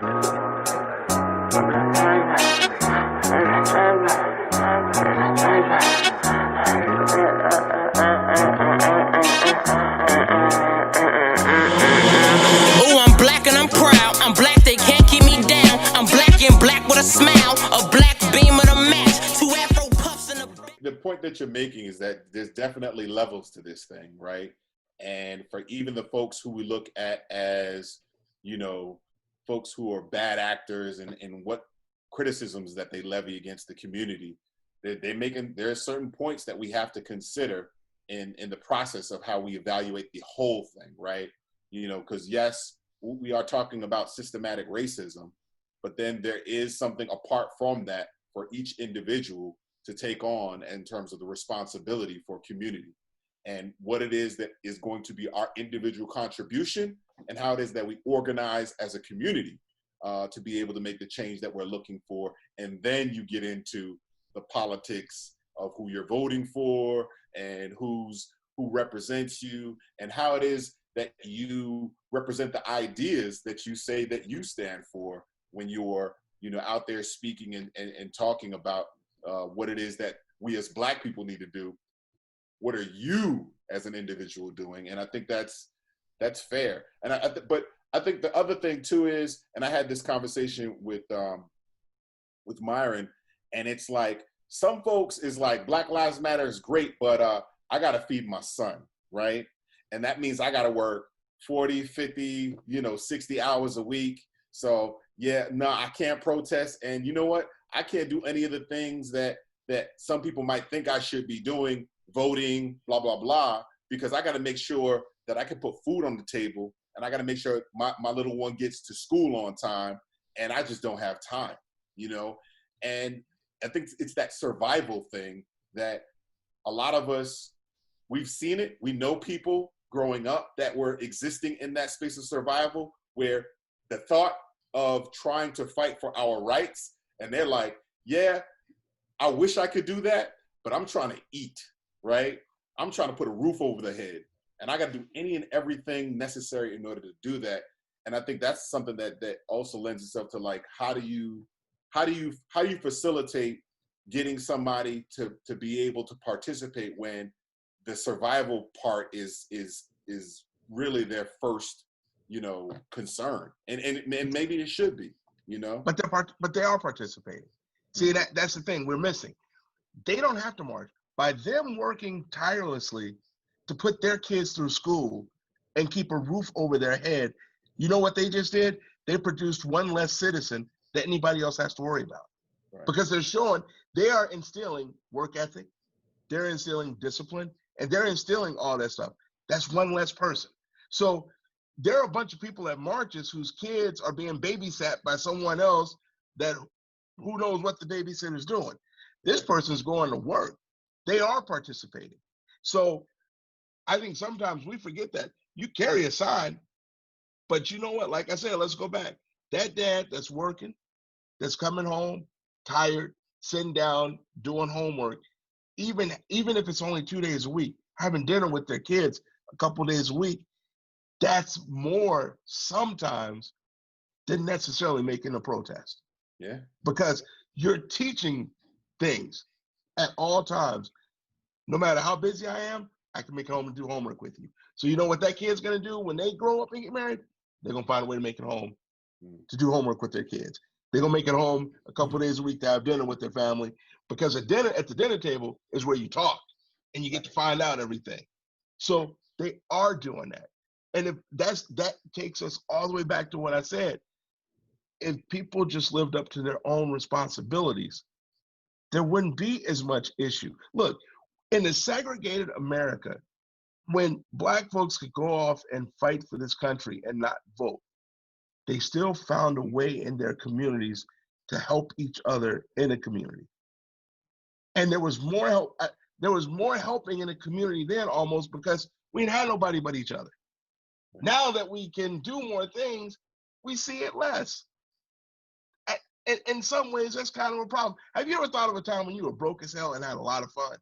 I'm black and I'm proud. I'm black, they can't keep me down. I'm black and black with a smile. A black beam of the match. Two afro puffs in the point that you're making is that there's definitely levels to this thing, right? And for even the folks who we look at as, folks who are bad actors and what criticisms that they levy against the community, there are certain points that we have to consider in the process of how we evaluate the whole thing, right? Because yes, we are talking about systematic racism, but then there is something apart from that for each individual to take on in terms of the responsibility for community and what it is that is going to be our individual contribution and how it is that we organize as a community to be able to make the change that we're looking for. And then you get into the politics of who you're voting for and who represents you and how it is that you represent the ideas that you say that you stand for when you're, out there speaking and talking about what it is that we as Black people need to do. What are you as an individual doing? And I think that's fair. And but I think the other thing too is, and I had this conversation with Myron, and it's like some folks is like Black Lives Matter is great, but I got to feed my son, right? And that means I got to work 40, 50, 60 hours a week. So yeah, no, I can't protest. And you know what? I can't do any of the things that some people might think I should be doing, voting, blah, blah, blah, because I got to make sure that I can put food on the table and I got to make sure my little one gets to school on time, and I just don't have time, And I think it's that survival thing that a lot of us, we've seen it. We know people growing up that were existing in that space of survival where the thought of trying to fight for our rights, and they're like, yeah, I wish I could do that, but I'm trying to eat, right? I'm trying to put a roof over the head, and I got to do any and everything necessary in order to do that. And I think that's something that also lends itself to like, how do you facilitate getting somebody to be able to participate when the survival part is really their first, concern, and maybe it should be, But they are participating. See, that's the thing we're missing. They don't have to march. By them working tirelessly to put their kids through school and keep a roof over their head, you know what they just did? They produced one less citizen that anybody else has to worry about. Right. Because they are instilling work ethic, they're instilling discipline, and they're instilling all that stuff. That's one less person. So there are a bunch of people at marches whose kids are being babysat by someone else that who knows what the babysitter's doing. This person's going to work. They are participating. So I think sometimes we forget that. You carry a sign, but you know what? Like I said, let's go back. That dad that's working, that's coming home, tired, sitting down, doing homework, even if it's only 2 days a week, having dinner with their kids a couple days a week, that's more sometimes than necessarily making a protest. Yeah. Because you're teaching things at all times. No matter how busy I am, I can make it home and do homework with you. So you know what that kid's gonna do when they grow up and get married? They're gonna find a way to make it home to do homework with their kids. They're gonna make it home a couple days a week to have dinner with their family, because at the dinner table is where you talk and you get to find out everything. So they are doing that. And if that takes us all the way back to what I said. If people just lived up to their own responsibilities, there wouldn't be as much issue. Look, in a segregated America, when Black folks could go off and fight for this country and not vote, they still found a way in their communities to help each other in a community. And there was more help. There was more helping in the community then, almost, because we didn't have nobody but each other. Now that we can do more things, we see it less. In some ways, that's kind of a problem. Have you ever thought of a time when you were broke as hell and had a lot of fun?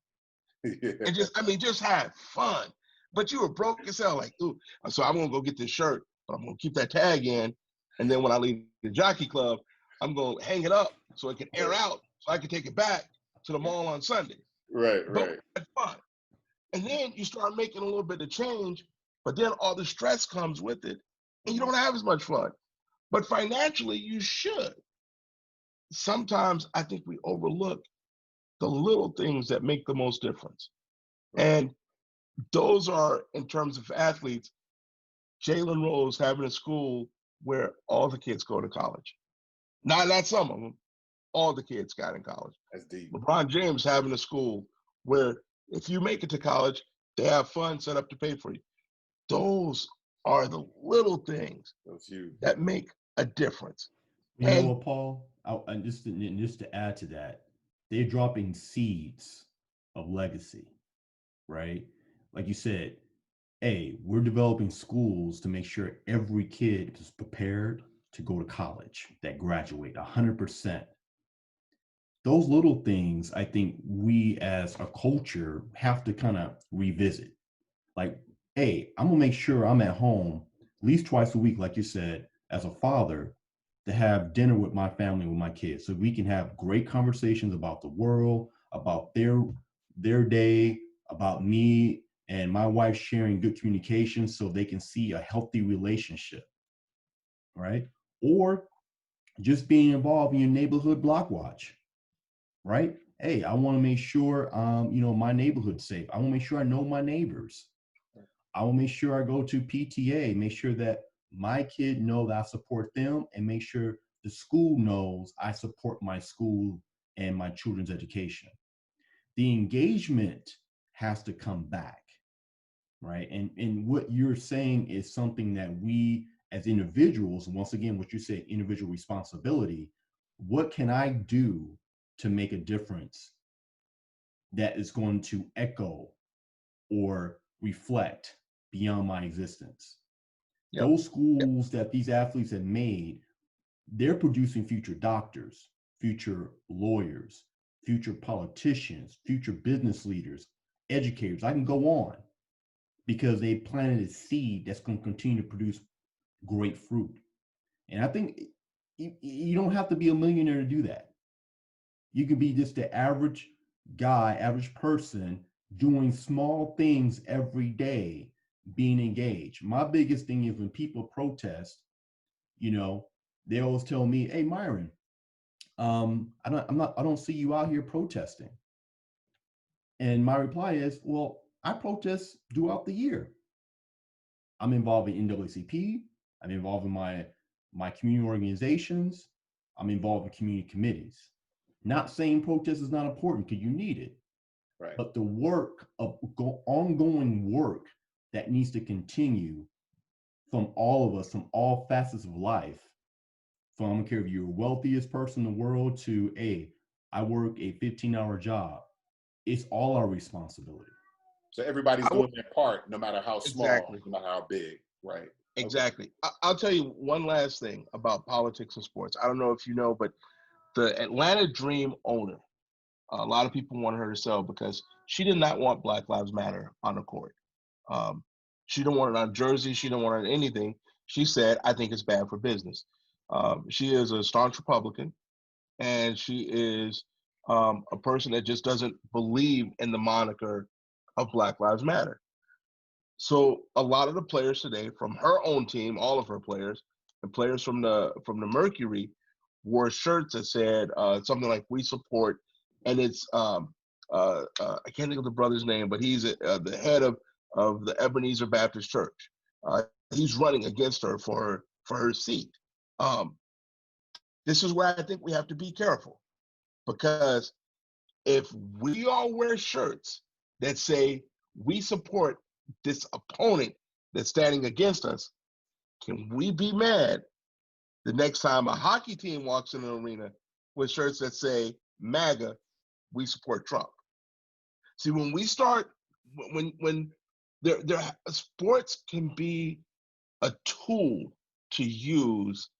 Yeah. And just had fun. But you were broke as hell, like, ooh, so I'm gonna go get this shirt, but I'm gonna keep that tag in. And then when I leave the jockey club, I'm going to hang it up so it can air out so I can take it back to the mall on Sunday. Right. But that's fun. And then you start making a little bit of change, but then all the stress comes with it, and you don't have as much fun. But financially, you should. Sometimes I think we overlook the little things that make the most difference. And those are, in terms of athletes, Jalen Rose having a school where all the kids go to college. Not some of them, all the kids got in college. That's deep. LeBron James having a school where if you make it to college, they have fun set up to pay for you. Those are the little things that make a difference. You know what, Paul? And just to add to that, they're dropping seeds of legacy, right? Like you said, we're developing schools to make sure every kid is prepared to go to college, that graduate 100%. Those little things, I think we as a culture have to kind of revisit. Like, I'm gonna make sure I'm at home at least twice a week, like you said, as a father, to have dinner with my family, with my kids, so we can have great conversations about the world, about their day, about me and my wife sharing good communication so they can see a healthy relationship, right? Or just being involved in your neighborhood block watch, right? I want to make sure, my neighborhood's safe. I want to make sure I know my neighbors. I will make sure I go to PTA, make sure that my kid know that I support them, and make sure the school knows I support my school and my children's education. The engagement has to come back, right? And what you're saying is something that we as individuals, once again, what you say, individual responsibility, what can I do to make a difference that is going to echo or reflect beyond my existence? Those schools that these athletes have made, they're producing future doctors, future lawyers, future politicians, future business leaders, educators. I can go on, because they planted a seed that's going to continue to produce great fruit. And I think you don't have to be a millionaire to do that. You could be just the average guy, average person, doing small things every day, being engaged. My biggest thing is when people protest, they always tell me, "Hey, Myron, I don't see you out here protesting." And my reply is, well, I protest throughout the year. I'm involved in NAACP. I'm involved in my community organizations. I'm involved in community committees. Not saying protest is not important, because you need it. Right. But the work of ongoing work that needs to continue from all of us, from all facets of life, from, I don't care if you're the wealthiest person in the world to, I work a 15-hour job. It's all our responsibility. So everybody's doing their part, no matter how small, Exactly. no matter how big, right? Exactly. Okay. I'll tell you one last thing about politics and sports. I don't know if you know, but the Atlanta Dream owner, a lot of people want her to sell because she did not want Black Lives Matter on the court. She didn't want it on jersey. She didn't want it on anything. She said, I think it's bad for business. She is a staunch Republican, and she is a person that just doesn't believe in the moniker of Black Lives Matter. So a lot of the players today from her own team, all of her players, and players from the Mercury, wore shirts that said something like "We support," and it's I can't think of the brother's name, but he's the head of the Ebenezer Baptist Church. He's running against her for her seat. This is where I think we have to be careful, because if we all wear shirts that say we support this opponent that's standing against us, can we be mad the next time a hockey team walks in an arena with shirts that say MAGA, we support Trump? See, when we start, when sports can be a tool to use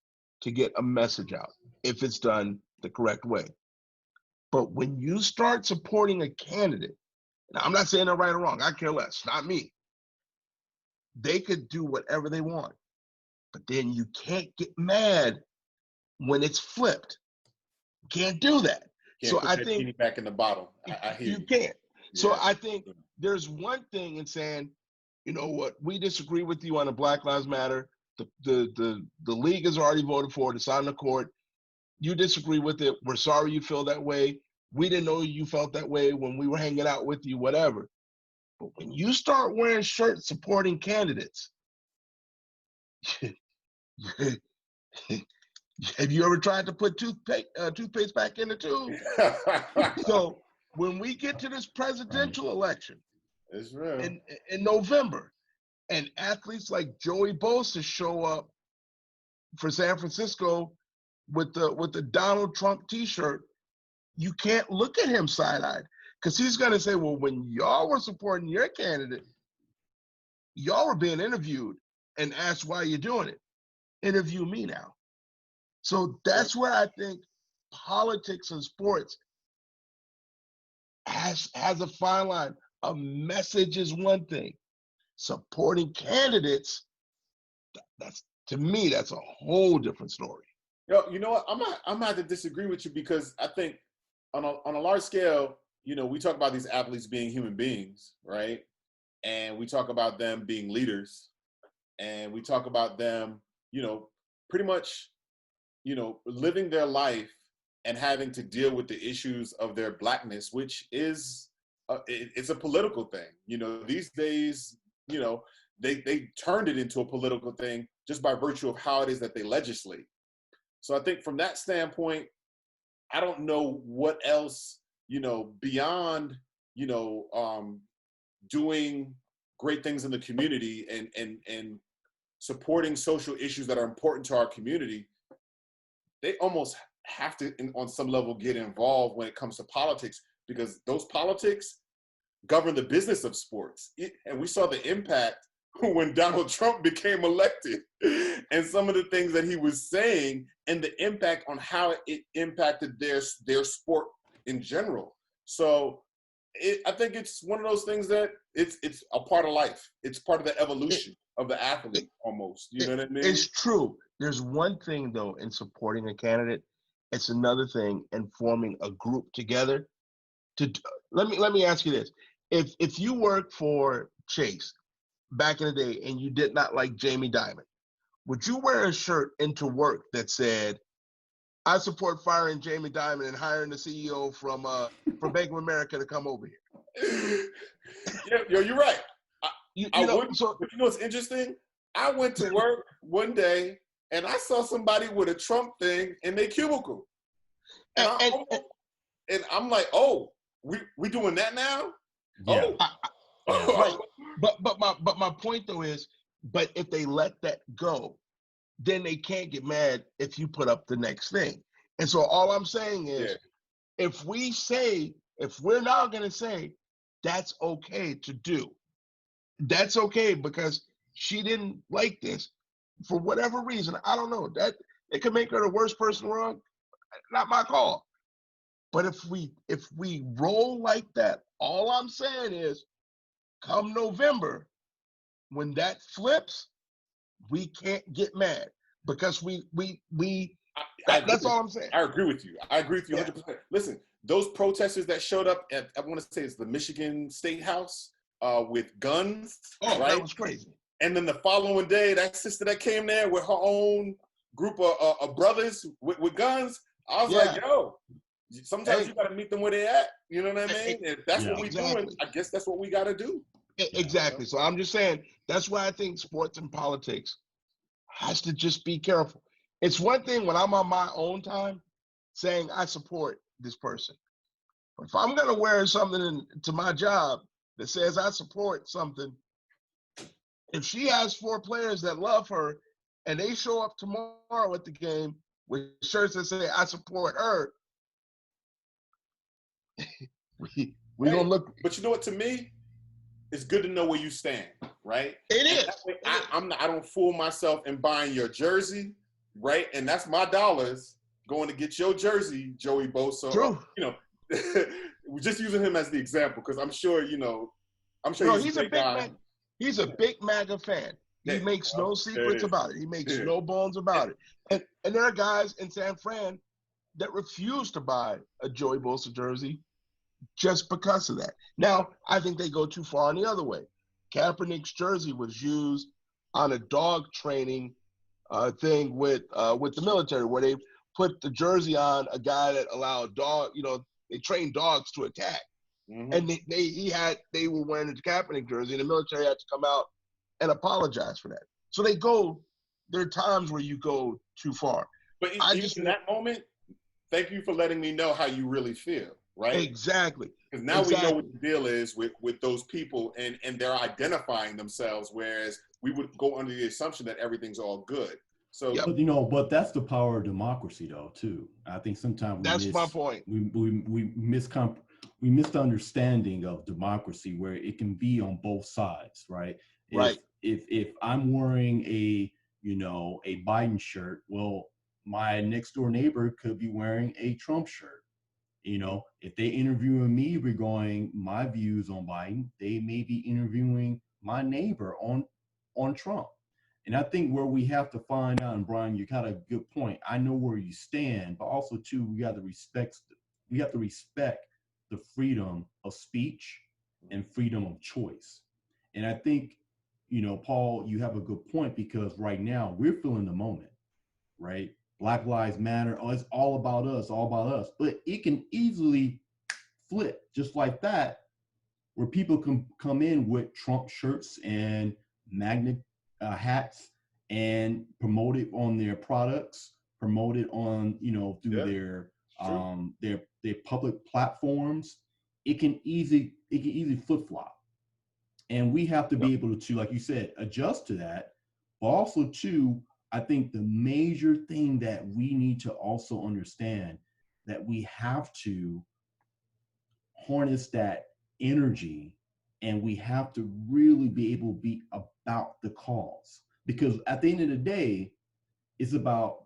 to get a message out if it's done the correct way. But when you start supporting a candidate, and I'm not saying they're right or wrong, I care less, not me. They could do whatever they want. But then you can't get mad when it's flipped. Can't do that. Can't So put I that think genie back in the bottle. I hear you you. can't. So Yeah. I think there's one thing in saying, you know what, we disagree with you on the Black Lives Matter. The league has already voted for it. It's on the court. You disagree with it. We're sorry you feel that way. We didn't know you felt that way when we were hanging out with you, whatever. But when you start wearing shirts supporting candidates, have you ever tried to put toothpaste back in the tube? So when we get to this presidential election it's real. in November, and athletes like Joey Bosa show up for San Francisco with the Donald Trump T-shirt, you can't look at him side-eyed, because he's going to say, well, when y'all were supporting your candidate, y'all were being interviewed and asked why you're doing it. Interview me now. So that's where I think politics and sports has a fine line. A message is one thing. Supporting candidates, that's, to me, that's a whole different story. Yo, you know what? I'm gonna have to disagree with you, because I think on a large scale, you know, we talk about these athletes being human beings, right? And we talk about them being leaders, and we talk about them, you know, pretty much, you know, living their life and having to deal with the issues of their Blackness, which is it's a political thing. You know, these days, you know, they turned it into a political thing just by virtue of how it is that they legislate. So I think from that standpoint, I don't know what else, you know, beyond, you know, doing great things in the community and supporting social issues that are important to our community. They almost have to, on some level, get involved when it comes to politics, because those politics govern the business of sports. And we saw the impact when Donald Trump became elected, and some of the things that he was saying, and the impact on how it impacted their sport in general. So I think it's one of those things that it's a part of life. It's part of the evolution of the athlete, almost. You know what I mean? It's true. There's one thing, though, in supporting a candidate. It's another thing in forming a group together. Let me ask you this: if you worked for Chase back in the day and you did not like Jamie Dimon, would you wear a shirt into work that said, "I support firing Jamie Dimon and hiring the CEO from Bank of America to come over here"? Yeah, yo, you're right. I know, wouldn't. But you know what's interesting? I went to work one day and I saw somebody with a Trump thing in their cubicle, and I'm like, oh, we doing that now? Yeah. Oh, right. But my point though is, but if they let that go, then they can't get mad if you put up the next thing. And so all I'm saying is, if we're now going to say that's okay to do, that's okay because she didn't like this for whatever reason. I don't know, that it could make her the worst person wrong. Not my call. But if we roll like that, all I'm saying is, come November, when that flips, we can't get mad because that's all I'm saying. I agree with you. 100%. Listen, those protesters that showed up at, I want to say it's the Michigan State House with guns. Oh, right? That was crazy. And then the following day, that sister that came there with her own group of brothers with guns, I was like, yo, sometimes you got to meet them where they at. You know what I mean? If that's what we're doing, I guess that's what we got to do. Exactly. So I'm just saying, that's why I think sports and politics has to just be careful. It's one thing when I'm on my own time saying I support this person. But if I'm going to wear something to my job that says I support something, if she has 4 players that love her and they show up tomorrow at the game with shirts that say I support her, we're going to look. But you know what, to me, it's good to know where you stand, right? It is. I don't fool myself in buying your jersey, right? And that's my dollars going to get your jersey, Joey Bosa. True. You know, we're just using him as the example because I'm sure, you know, he's a big guy. He's a big MAGA fan. He makes no secrets about it. He makes no bones about it. And there are guys in San Fran that refuse to buy a Joey Bosa jersey just because of that. Now, I think they go too far on the other way. Kaepernick's jersey was used on a dog training thing with the military, where they put the jersey on a guy that allowed dog, they train dogs to attack. Mm-hmm. And they were wearing the Kaepernick jersey, and the military had to come out and apologize for that. So there are times where you go too far. But in that moment, thank you for letting me know how you really feel, right? Exactly. Because now we know what the deal is with those people, and they're identifying themselves, whereas we would go under the assumption that everything's all good. So, but that's the power of democracy, though, too. I think sometimes that's my point. We misunderstanding of democracy, where it can be on both sides, right? Right. If I'm wearing a Biden shirt, well, my next door neighbor could be wearing a Trump shirt. If they interviewing me regarding my views on Biden, they may be interviewing my neighbor on Trump. And I think where we have to find out, and Brian, you got a good point. I know where you stand, but also too, we have to respect the freedom of speech and freedom of choice. And I think, Paul, you have a good point, because right now we're feeling the moment, right? Black Lives Matter. Oh, it's all about us, all about us. But it can easily flip just like that, where people can come in with Trump shirts and magnet hats and promote it on their products, promote it on, through their public platforms. It can easily flip flop. And we have to be able to, like you said, adjust to that. But also too, I think the major thing that we need to also understand, that we have to harness that energy, and we have to really be able to be about the cause. Because at the end of the day, it's about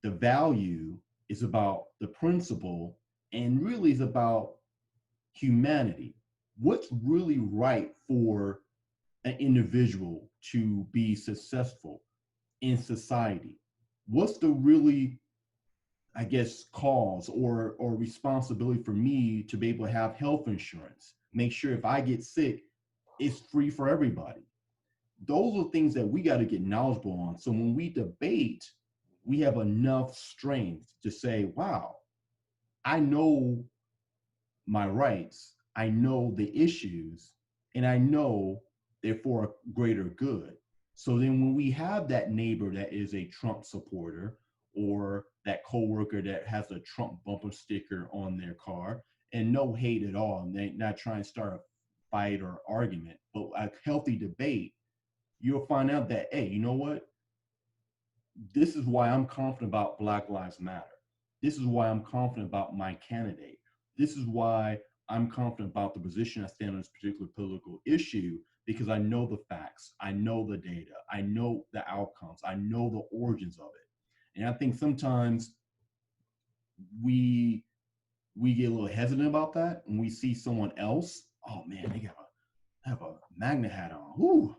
the value, it's about the principle, and really it's about humanity. What's really right for an individual to be successful in society? What's the really, I guess, cause or responsibility for me to be able to have health insurance? Make sure if I get sick, it's free for everybody. Those are things that we got to get knowledgeable on. So when we debate, we have enough strength to say, wow, I know my rights, I know the issues, and I know they're for a greater good. So then when we have that neighbor that is a Trump supporter, or that coworker that has a Trump bumper sticker on their car, and no hate at all, and they're not trying to start a fight or argument, but a healthy debate, you'll find out that, hey, you know what? This is why I'm confident about Black Lives Matter. This is why I'm confident about my candidate. This is why I'm confident about the position I stand on this particular political issue, because I know the facts, I know the data, I know the outcomes, I know the origins of it. And I think sometimes we get a little hesitant about that when we see someone else. Oh man, they have a magnet hat on. Ooh,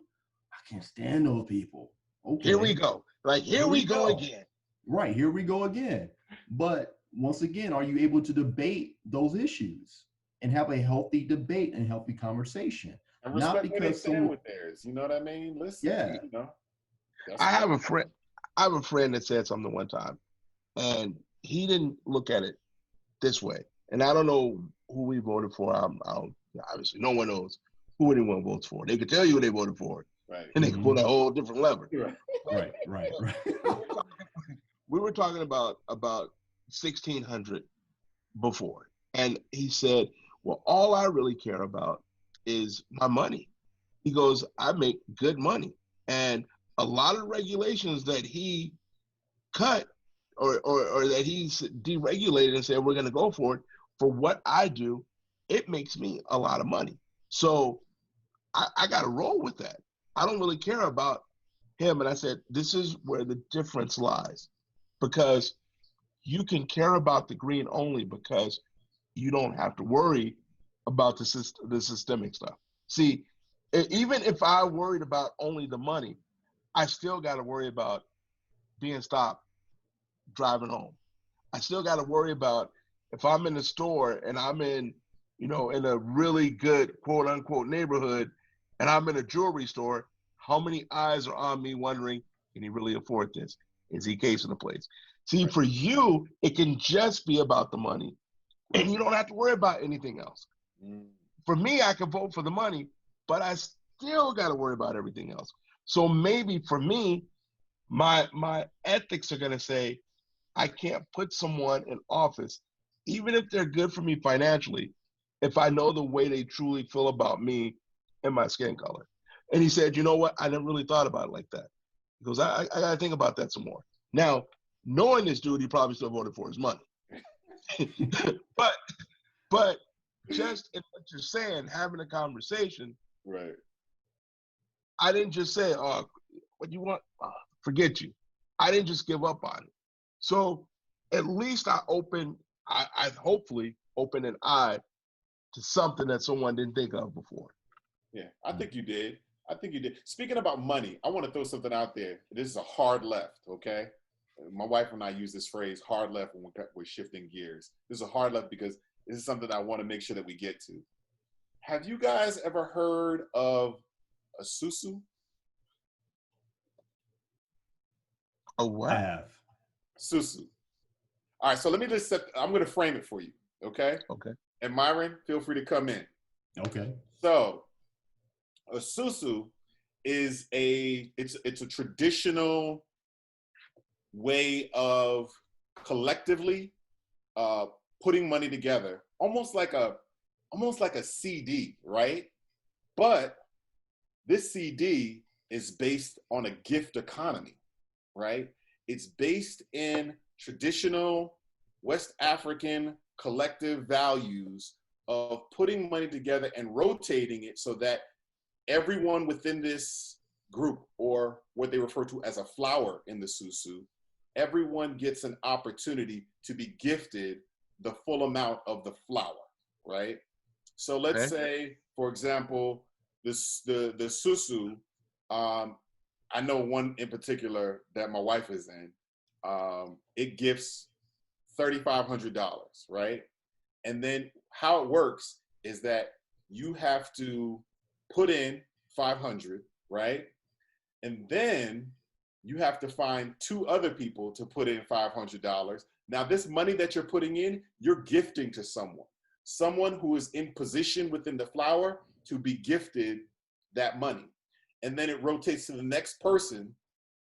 I can't stand those people. Okay, here we go. Here we go again. Right, here we go again. But once again, are you able to debate those issues and have a healthy debate and healthy conversation? And respect not because someone with theirs. You know what I mean? Listen. Yeah. I have a friend that said something one time, and he didn't look at it this way. And I don't know who we voted for. Obviously, no one knows who anyone votes for. They could tell you who they voted for, right? And they could pull that whole different lever. Right. We were talking about 1600 before, and he said, "Well, all I really care about is my money." He goes, "I make good money," and a lot of regulations that he cut or that he's deregulated and said we're going to go for it, for what I do, it makes me a lot of money. So I got to roll with that. I don't really care about him. And I said, this is where the difference lies, because you can care about the green only because you don't have to worry about the systemic stuff. See, even if I worried about only the money, I still got to worry about being stopped driving home. I still got to worry about if I'm in the store and I'm in, in a really good quote unquote neighborhood and I'm in a jewelry store, how many eyes are on me wondering, can he really afford this? Is he casing the place? See, for you, it can just be about the money and you don't have to worry about anything else. For me, I can vote for the money, but I still got to worry about everything else. So maybe for me, my ethics are going to say, I can't put someone in office, even if they're good for me financially, if I know the way they truly feel about me and my skin color. And he said, you know what? I never really thought about it like that. He goes, I got to think about that some more. Now, knowing this dude, he probably still voted for his money. but just in what you're saying, having a conversation, right? I didn't just say, oh, what you want? Forget you. I didn't just give up on it. So at least I hopefully opened an eye to something that someone didn't think of before. Yeah, I think you did. Speaking about money, I want to throw something out there. This is a hard left, okay? My wife and I use this phrase, hard left, when we're shifting gears. This is a hard left because this is something I want to make sure that we get to. Have you guys ever heard of a susu? A what? I have. Susu. All right, so let me just I'm going to frame it for you, okay? Okay. And Myron, feel free to come in. Okay. So, a susu is it's a traditional way of collectively putting money together, almost like a CD, right? But this CD is based on a gift economy, right? It's based in traditional West African collective values of putting money together and rotating it so that everyone within this group, or what they refer to as a flower in the susu, everyone gets an opportunity to be gifted the full amount of the flower, right? So let's say, for example, the susu, I know one in particular that my wife is in, it gifts $3,500, right? And then how it works is that you have to put in 500, right? And then you have to find 2 other people to put in $500. Now, this money that you're putting in, you're gifting to someone who is in position within the flower to be gifted that money. And then it rotates to the next person,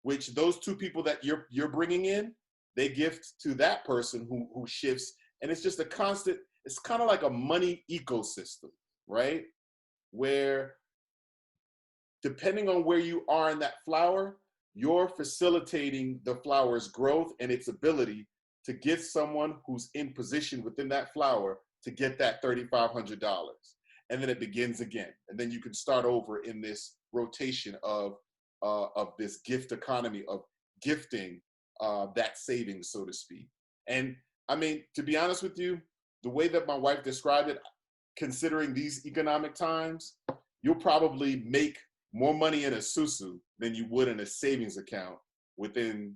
which those 2 people that you're bringing in, they gift to that person who shifts. And it's just a constant, it's kind of like a money ecosystem, right? Where depending on where you are in that flower, you're facilitating the flower's growth and its ability to get someone who's in position within that flower to get that $3,500. And then it begins again. And then you can start over in this rotation of this gift economy of gifting that savings, so to speak. And I mean, to be honest with you, the way that my wife described it, considering these economic times, you'll probably make more money in a susu than you would in a savings account within,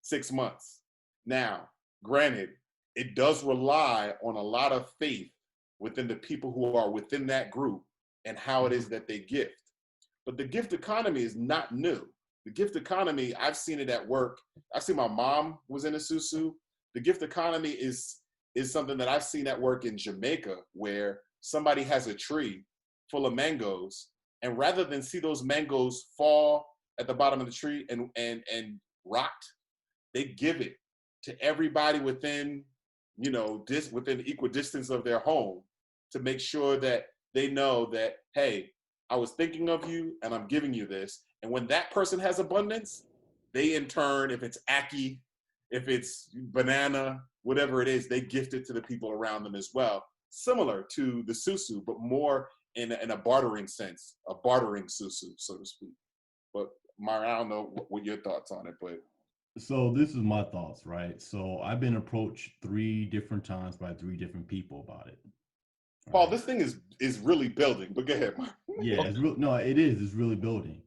6 months. Now, granted, it does rely on a lot of faith within the people who are within that group and how it is that they gift. But the gift economy is not new. The gift economy, I've seen it at work. I've seen my mom was in a susu. The gift economy is something that I've seen at work in Jamaica, where somebody has a tree full of mangoes, and rather than see those mangoes fall at the bottom of the tree and rot, they give it to everybody within, within equidistance of their home, to make sure that they know that, hey, I was thinking of you and I'm giving you this. And when that person has abundance, they in turn, if it's ackee, if it's banana, whatever it is, they gift it to the people around them as well. Similar to the susu, but more in a bartering sense, a bartering susu, so to speak. But Myron, I don't know what your thoughts on it, but. So this is my thoughts, right? So I've been approached 3 different times by 3 different people about it. Paul, this thing is really building, but go ahead, Myron. Yeah, it's real. No, it is. It's really building.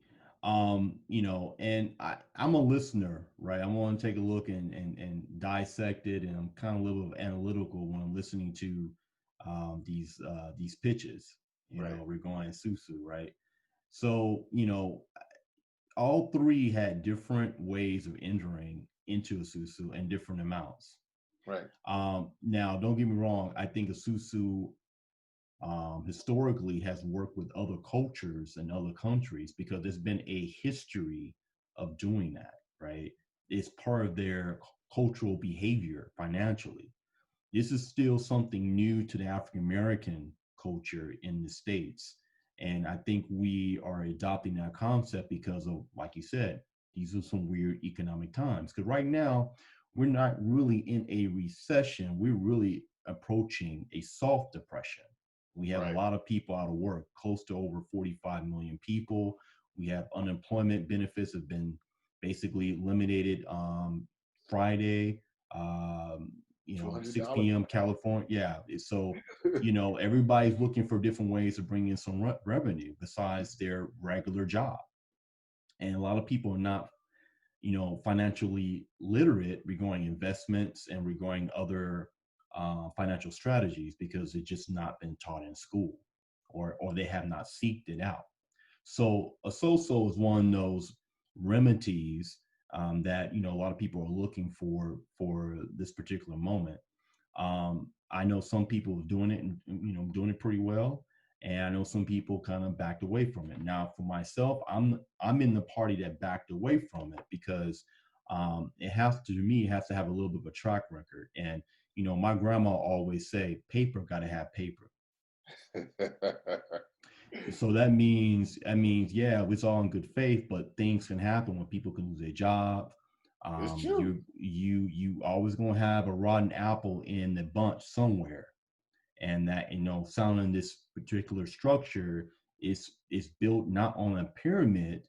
You know, and I'm a listener, right? I want to take a look and dissect it, and I'm kind of a little bit analytical when I'm listening to these pitches, you Right. know, regarding Susu, right? So, you know, all three had different ways of entering into a Susu and different amounts. Right. Now, don't get me wrong. I think a Susu historically has worked with other cultures and other countries because there's been a history of doing that, right? It's part of their cultural behavior financially. This is still something new to the African American culture in the States. And I think we are adopting that concept because of, like you said, these are some weird economic times. Because right now, we're not really in a recession. We're really approaching a soft depression. We have a Right. lot of people out of work, close to over 45 million people. We have unemployment benefits have been basically eliminated Friday. Um, you know, 6 $200. p.m. California. Yeah. So, you know, everybody's looking for different ways to bring in some revenue besides their regular job. And a lot of people are not, you know, financially literate regarding investments and regarding other financial strategies because it's just not been taught in school or they have not seeked it out. So a so-so is one of those remedies that, you know, a lot of people are looking for this particular moment. I know some people are doing it and, you know, doing it pretty well. And I know some people kind of backed away from it. Now, for myself, I'm in the party that backed away from it because it has to me, it has to have a little bit of a track record. And, you know, my grandma always say, paper got to have paper. So that means, yeah, it's all in good faith, but things can happen when people can lose their job. It's true. You always gonna have a rotten apple in the bunch somewhere, and that, you know, sounding this particular structure is built not on a pyramid,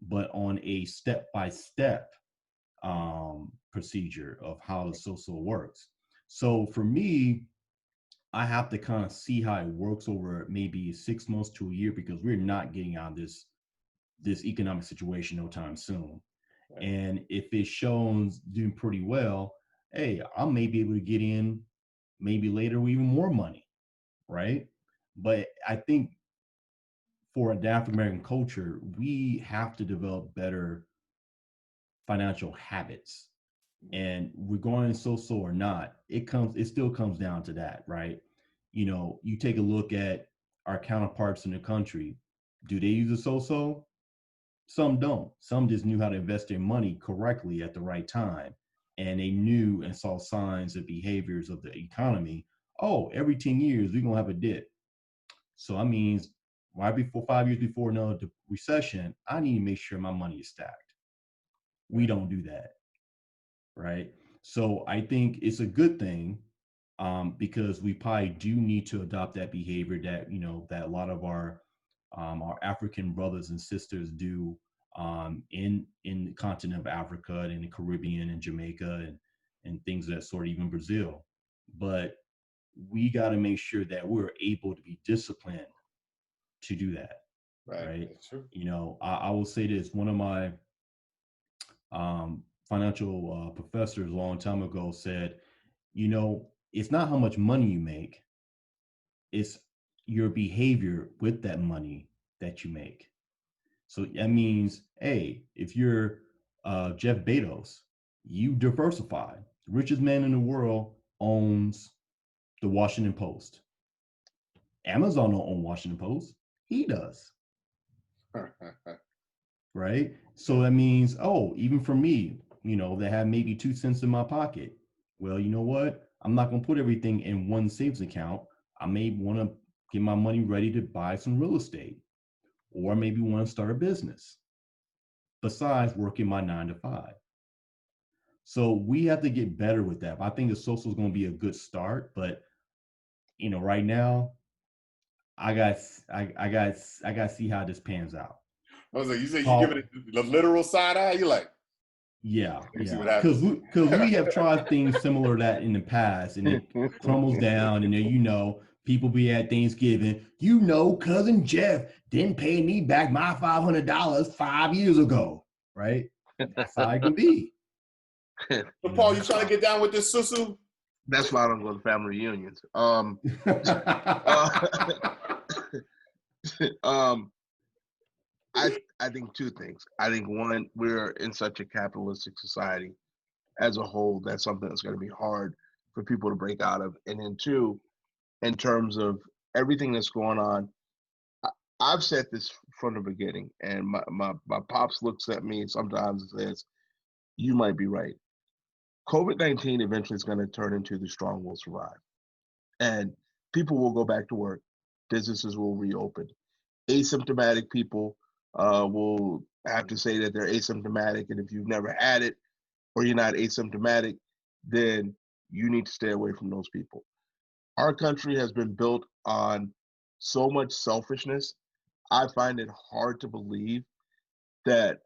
but on a step-by-step procedure of how the social works. So for me, I have to kind of see how it works over maybe 6 months to a year because we're not getting out of this economic situation no time soon. Right. And if it shows doing pretty well, hey, I may be able to get in maybe later with even more money, right? But I think for the African American culture, we have to develop better financial habits. And we're going so or not, it still comes down to that, right? You know, you take a look at our counterparts in the country. Do they use a so? Some don't. Some just knew how to invest their money correctly at the right time. And they knew and saw signs of behaviors of the economy. Oh, every 10 years, we're going to have a dip. So that means right before 5 years before another recession, I need to make sure my money is stacked. We don't do that, right? So I think it's a good thing because we probably do need to adopt that behavior that, you know, that a lot of our African brothers and sisters do in the continent of Africa and in the Caribbean and Jamaica and things of that sort, even Brazil. But we got to make sure that we're able to be disciplined to do that, right? That's true. You know, I will say this: one of my financial professors a long time ago said, you know, it's not how much money you make, it's your behavior with that money that you make. So that means, hey, if you're Jeff Bezos, you diversify. The richest man in the world owns the Washington Post. Amazon don't own Washington Post. He does. Right? So that means, oh, even for me, you know, that have maybe 2 cents in my pocket. Well, you know what? I'm not going to put everything in one savings account. I may want to get my money ready to buy some real estate or maybe want to start a business besides working my 9 to 5. So we have to get better with that. I think the social is going to be a good start, but you know, right now, I got to see how this pans out. I was like, you said you give it the literal side eye. You like, yeah, see what happens. Because we have tried things similar to that in the past, and it crumbles down, and then, you know, People be at Thanksgiving, you know, cousin Jeff didn't pay me back my $500 5 years ago, right? That's how it can be. So Paul, you trying to get down with this susu? That's why I don't go to family reunions. I think two things. I think one, we're in such a capitalistic society as a whole. That's something that's going to be hard for people to break out of. And then two, in terms of everything that's going on, I've said this from the beginning, and my pops looks at me sometimes and says, "You might be right. COVID-19 eventually is going to turn into the strong will survive, and people will go back to work. Businesses will reopen. Asymptomatic people will have to say that they're asymptomatic, and if you've never had it or you're not asymptomatic, then you need to stay away from those people." Our country has been built on so much selfishness. I find it hard to believe that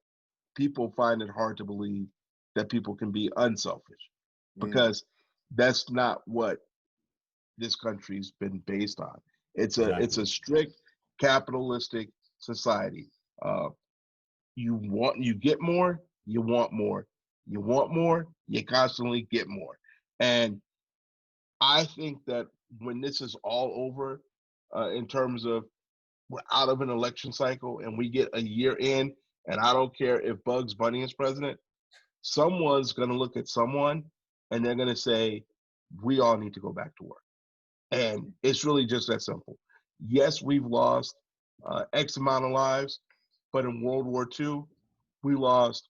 people find it hard to believe that people can be unselfish, because that's not what this country's been based on. It's a strict capitalistic society. You get more, you want more, you want more, you constantly get more. And I think that when this is all over, in terms of we're out of an election cycle and we get a year in, and I don't care if Bugs Bunny is president, someone's going to look at someone and they're going to say, we all need to go back to work. And it's really just that simple. Yes, we've lost X amount of lives, but in World War II, we lost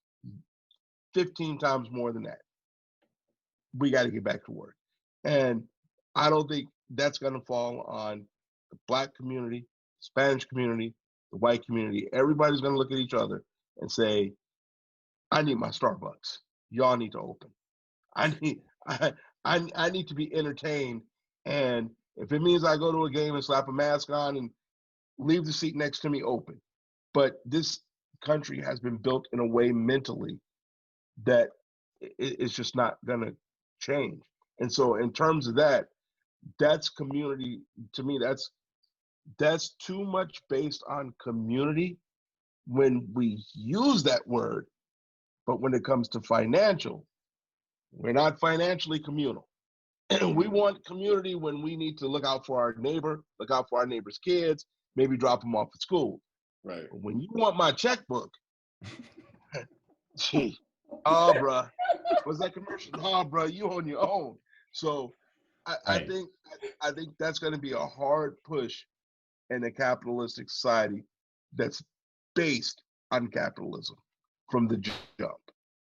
15 times more than that. We got to get back to work. And I don't think that's going to fall on the Black community, Spanish community, the white community. Everybody's going to look at each other and say, I need my Starbucks. Y'all need to open. I need to be entertained. And if it means I go to a game and slap a mask on and leave the seat next to me open. But this country has been built in a way mentally that it's just not going to change. And so in terms of that, that's community. To me, that's too much based on community when we use that word. But when it comes to financial, we're not financially communal. We want community when we need to look out for our neighbor, look out for our neighbor's kids, maybe drop them off at school. Right. But when you want my checkbook, gee, oh, bruh, what's that commercial? Oh, bruh, you on your own. So I think that's going to be a hard push in a capitalistic society that's based on capitalism from the jump.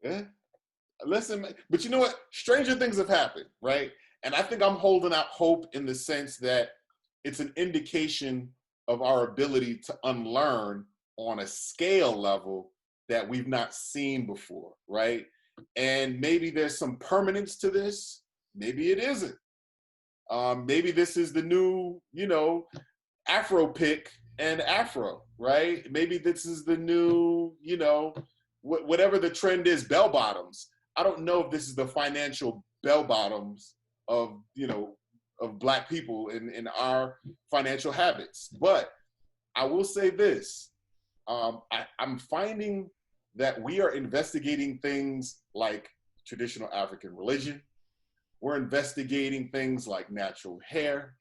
Yeah. Listen, but you know what? Stranger things have happened, right? And I think I'm holding out hope in the sense that it's an indication of our ability to unlearn on a scale level that we've not seen before, right? And maybe there's some permanence to this. Maybe it isn't. Maybe this is the new, Afro pick and Afro, right? Maybe this is the new, whatever the trend is, bell bottoms. I don't know if this is the financial bell bottoms of Black people in our financial habits. But I will say this, I'm finding that we are investigating things like traditional African religion. We're investigating things like natural hair.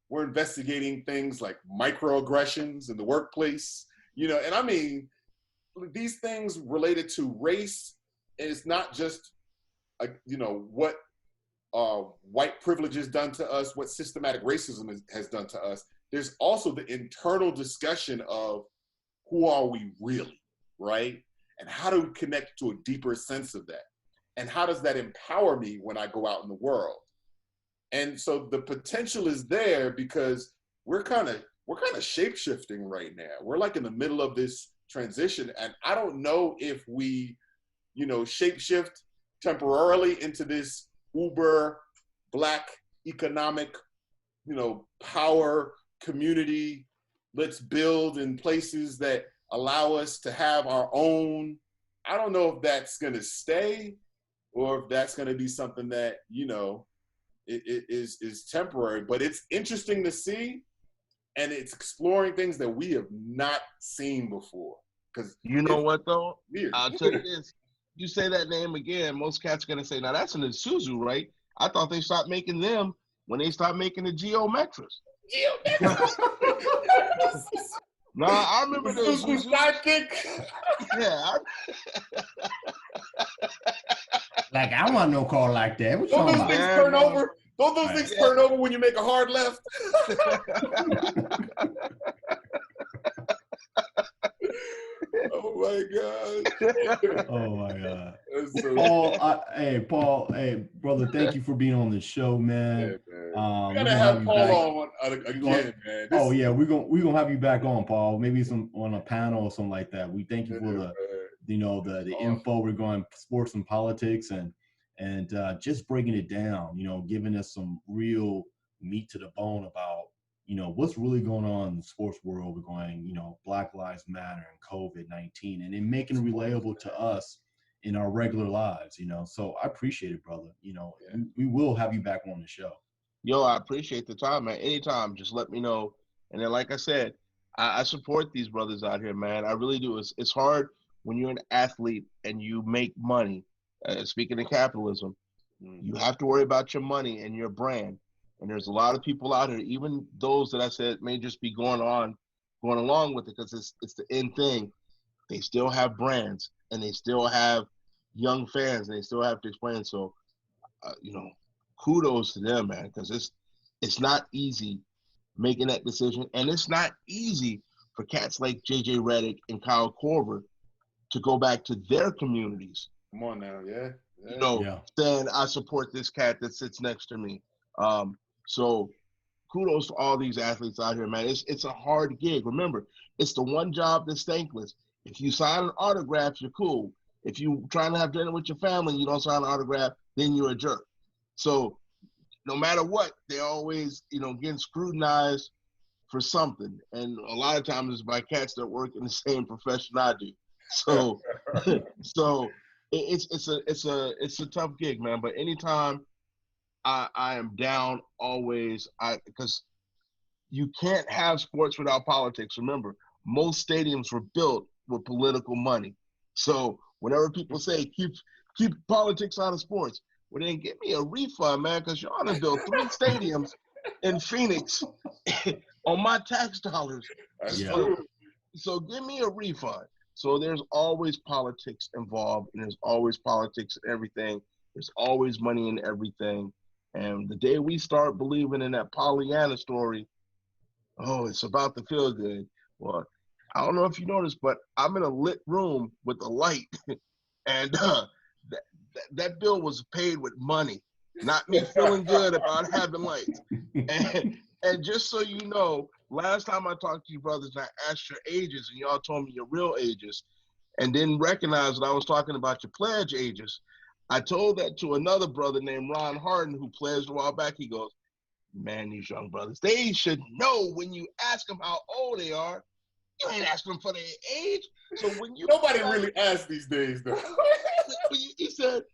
We're investigating things like microaggressions in the workplace, and I mean, these things related to race is not just, what white privilege has done to us, what systematic racism has done to us. There's also the internal discussion of who are we really, right? And how do we connect to a deeper sense of that? And how does that empower me when I go out in the world? And so the potential is there because we're kind of shape-shifting right now. We're like in the middle of this transition. And I don't know if we, shape-shift temporarily into this uber Black economic, power community. Let's build in places that allow us to have our own. I don't know if that's going to stay or if that's going to be something that, is temporary, but it's interesting to see, and it's exploring things that we have not seen before. Because you know what though? weird. I'll tell you this. You say that name again, most cats are gonna say, now that's an Isuzu, right? I thought they stopped making them when they stopped making the Geometras. No, I remember the Isuzu sidekick. Yeah. Like, I want no car like that. What you Don't talking those about? things turn over? Don't those things turn over when you make a hard left? Oh my God. Oh my God. So Paul, hey, brother, thank you for being on the show, man. We gotta have Paul on again, man. We're gonna have you back on, Paul. Maybe on a panel or something like that. We thank you for the info regarding sports and politics and just breaking it down. Giving us some real meat to the bone about what's really going on in the sports world regarding Black Lives Matter and COVID-19, and then making it relatable to us in our regular lives. So I appreciate it, brother. We will have you back on the show. Yo, I appreciate the time, man. Anytime, just let me know. And then, like I said, I support these brothers out here, man. I really do. It's hard when you're an athlete and you make money. Speaking of capitalism, you have to worry about your money and your brand. And there's a lot of people out here, even those that I said may just be going along with it because it's the end thing. They still have brands and they still have young fans and they still have to explain. So, kudos to them, man, because it's not easy making that decision, and it's not easy for cats like JJ Redick and Kyle Korver to go back to their communities. Come on now, yeah. Saying I support this cat that sits next to me. So kudos to all these athletes out here, man. It's a hard gig. Remember, it's the one job that's thankless. If you sign an autograph, you're cool. If you trying to have dinner with your family and you don't sign an autograph, then you're a jerk. So no matter what, they're always, getting scrutinized for something. And a lot of times it's by cats that work in the same profession I do. So it's a tough gig, man. But anytime I am down, always, because you can't have sports without politics. Remember, most stadiums were built with political money. So whenever people say keep politics out of sports, well, then give me a refund, man, because y'all done built 3 stadiums in Phoenix on my tax dollars. So give me a refund. So there's always politics involved, and there's always politics in everything. There's always money in everything. And the day we start believing in that Pollyanna story, it's about to feel good. Well, I don't know if you noticed, but I'm in a lit room with a light, and that bill was paid with money, not me feeling good about having lights. And just so you know, last time I talked to you brothers, I asked your ages, and y'all told me your real ages, and didn't recognize that I was talking about your pledge ages. I told that to another brother named Ron Harden who pledged a while back. He goes, man, these young brothers, they should know when you ask them how old they are, you ain't asking them for their age. So when you nobody really asks these days, though. He said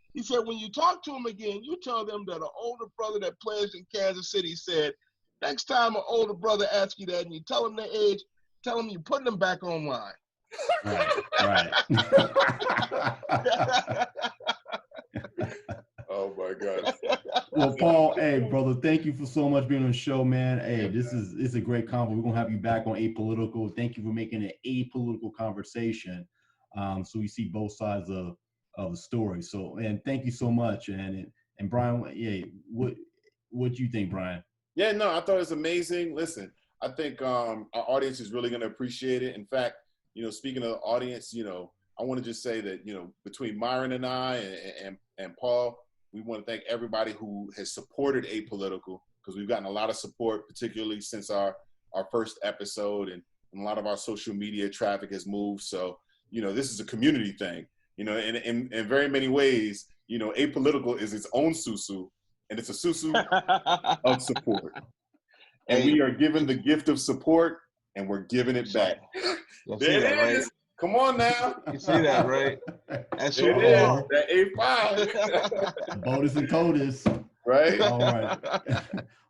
when you talk to them again, you tell them that an older brother that pledged in Kansas City said, next time an older brother asks you that and you tell them their age, tell them you're putting them back online. Right. Oh my gosh. Well, Paul, hey, brother, thank you for so much being on the show, man. Hey, it's a great convo. We're gonna have you back on Apolitical. Thank you for making an apolitical conversation, so we see both sides of the story. So, and thank you so much. And Brian, what do you think, Brian? Yeah, no, I thought it was amazing. Listen, I think our audience is really gonna appreciate it. In fact, speaking of the audience, I want to just say that, between Myron and I and Paul, we want to thank everybody who has supported Apolitical, because we've gotten a lot of support, particularly since our first episode, and a lot of our social media traffic has moved. So, this is a community thing, in very many ways, Apolitical is its own susu, and it's a susu of support. And we are given the gift of support, and we're giving it back. There it is. Right? Come on now. You see that, right? That's it is. That A5. Bonus and Codus. Right? All right.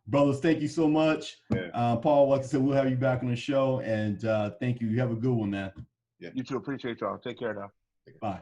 Brothers, thank you so much. Yeah. Paul, like I said, we'll have you back on the show. And thank you. You have a good one, man. You too. Appreciate y'all. Take care now. Bye.